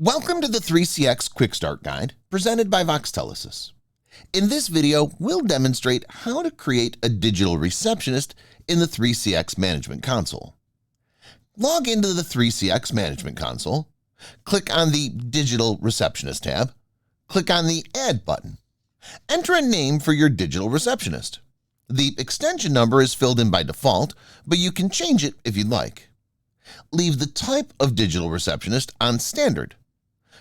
Welcome to the 3CX Quick Start Guide presented by Voxtelesys. In this video, we'll demonstrate how to create a digital receptionist in the 3CX Management Console. Log into the 3CX Management Console, click on the Digital Receptionist tab, click on the Add button. Enter a name for your digital receptionist. The extension number is filled in by default, but you can change it if you'd like. Leave the type of digital receptionist on Standard.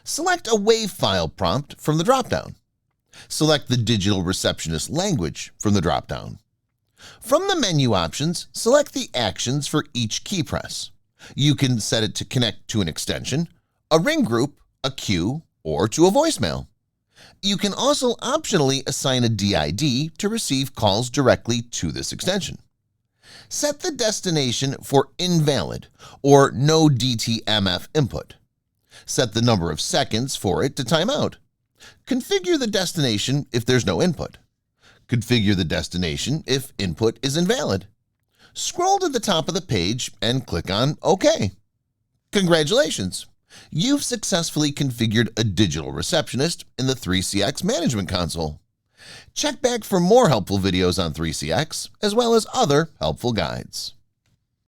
Select a WAV file prompt from the dropdown. Select the digital receptionist language from the dropdown. From the menu options, select the actions for each key press. You can set it to connect to an extension, a ring group, a queue, or to a voicemail. You can also optionally assign a DID to receive calls directly to this extension. Set the destination for invalid or no DTMF input. Set the number of seconds for it to time out. Configure the destination if there's no input. Configure the destination if input is invalid. Scroll to the top of the page and click on OK. Congratulations! You've successfully configured a digital receptionist in the 3CX Management Console. Check back for more helpful videos on 3CX as well as other helpful guides.